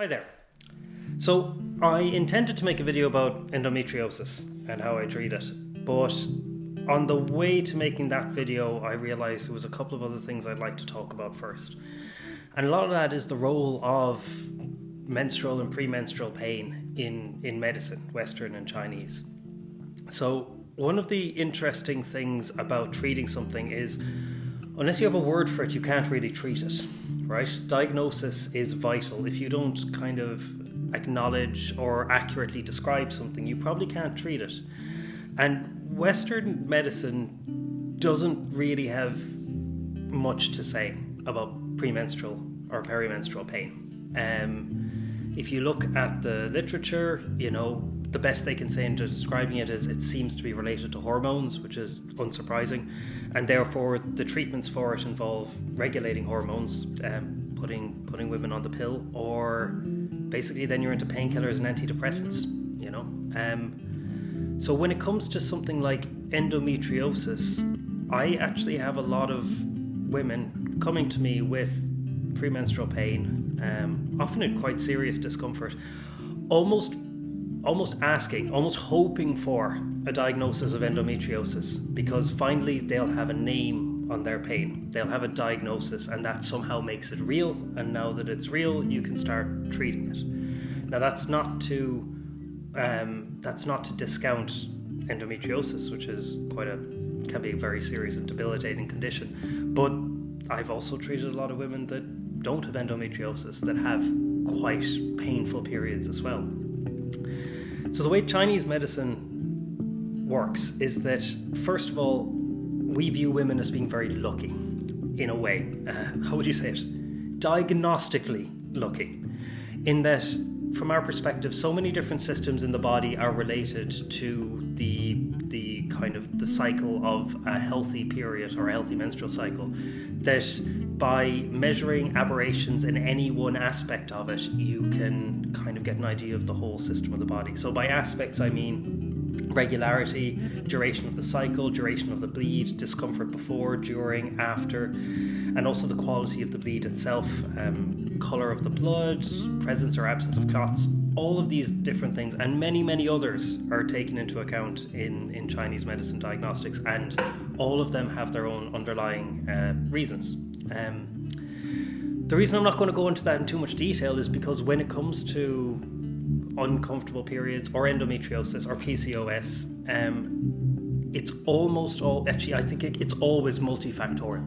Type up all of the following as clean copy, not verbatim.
Hi there. So I intended to make a video about endometriosis and how I treat it, but on the way to making that video I realised there was a couple of other things I'd like to talk about first. And a lot of that is the role of menstrual and premenstrual pain in medicine, Western and Chinese. So one of the interesting things about treating something is, unless you have a word for it, you can't really treat it, right? Diagnosis is vital. If you don't kind of acknowledge or accurately describe something, you probably can't treat it. And Western medicine doesn't really have much to say about premenstrual or perimenstrual pain. If you look at the literature, the best they can say in describing it is it seems to be related to hormones, which is unsurprising, and therefore the treatments for it involve regulating hormones, putting women on the pill, or basically then you're into painkillers and antidepressants. So when it comes to something like endometriosis, I actually have a lot of women coming to me with premenstrual pain, often in quite serious discomfort, almost hoping for a diagnosis of endometriosis, because finally they'll have a name on their pain, they'll have a diagnosis, and that somehow makes it real, and now that it's real you can start treating it. Now that's not to discount endometriosis, which is can be a very serious and debilitating condition, but I've also treated a lot of women that don't have endometriosis that have quite painful periods as well. So the way Chinese medicine works is that, first of all, we view women as being very lucky, in a way. How would you say it? Diagnostically lucky. In that, from our perspective, so many different systems in the body are related to the kind of the cycle of a healthy period or a healthy menstrual cycle, that by measuring aberrations in any one aspect of it, you can kind of get an idea of the whole system of the body. So by aspects, I mean regularity, duration of the cycle, duration of the bleed, discomfort before, during, after, and also the quality of the bleed itself, colour of the blood, presence or absence of clots. All of these different things and many, many others are taken into account in Chinese medicine diagnostics, and all of them have their own underlying reasons. The reason I'm not going to go into that in too much detail is because when it comes to uncomfortable periods or endometriosis or PCOS, it's almost all, actually I think it's always multifactorial.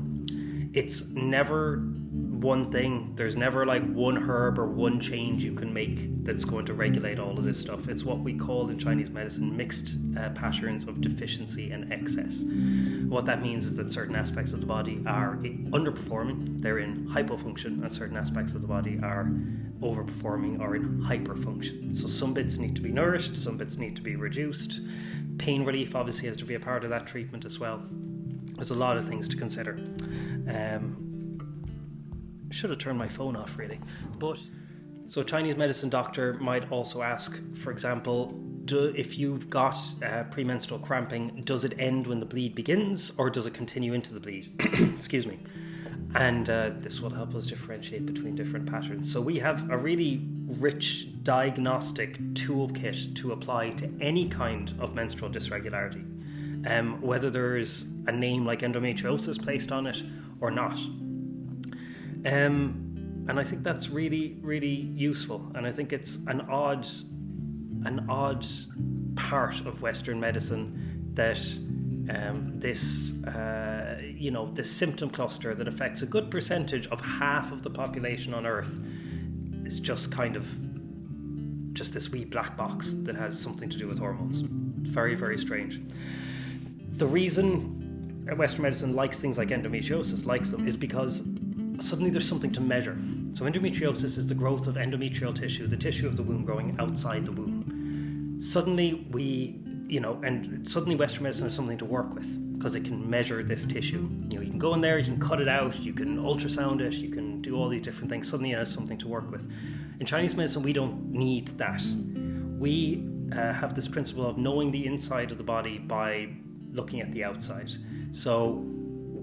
It's never one thing. There's never like one herb or one change you can make that's going to regulate all of this stuff. It's what we call in Chinese medicine mixed patterns of deficiency and excess. What that means is that certain aspects of the body are underperforming, they're in hypofunction, and certain aspects of the body are overperforming or in hyperfunction. So some bits need to be nourished, some bits need to be reduced. Pain relief obviously has to be a part of that treatment as well. There's a lot of things to consider. Should have turned my phone off really. But so a Chinese medicine doctor might also ask, for example, if you've got premenstrual cramping, does it end when the bleed begins or does it continue into the bleed? Excuse me. And this will help us differentiate between different patterns. So we have a really rich diagnostic toolkit to apply to any kind of menstrual dysregularity, whether there's a name like endometriosis placed on it or not. And I think that's really, really useful. And I think it's an odd part of Western medicine that this symptom cluster that affects a good percentage of half of the population on Earth is just this wee black box that has something to do with hormones. Very, very strange. The reason Western medicine likes things like endometriosis, is because suddenly there's something to measure. So endometriosis is the growth of endometrial tissue, the tissue of the womb growing outside the womb. Suddenly suddenly Western medicine has something to work with because it can measure this tissue. You can go in there, you can cut it out, you can ultrasound it, you can do all these different things. Suddenly it has something to work with. In Chinese medicine, we don't need that. We have this principle of knowing the inside of the body by looking at the outside. So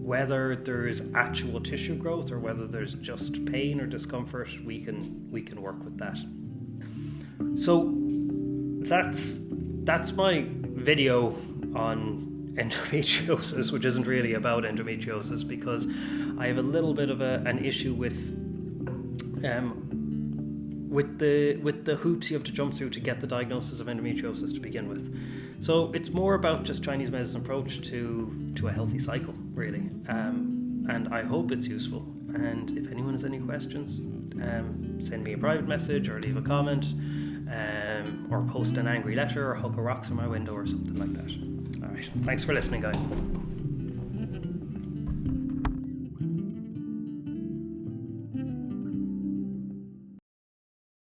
whether there's actual tissue growth or whether there's just pain or discomfort, we can work with that. So that's my video on endometriosis, which isn't really about endometriosis, because I have a little bit of an issue with the hoops you have to jump through to get the diagnosis of endometriosis to begin with. So it's more about just Chinese medicine approach to a healthy cycle, really. And I hope it's useful. And if anyone has any questions, send me a private message or leave a comment, or post an angry letter or huck a rocks in my window or something like that. All right. Thanks for listening, guys.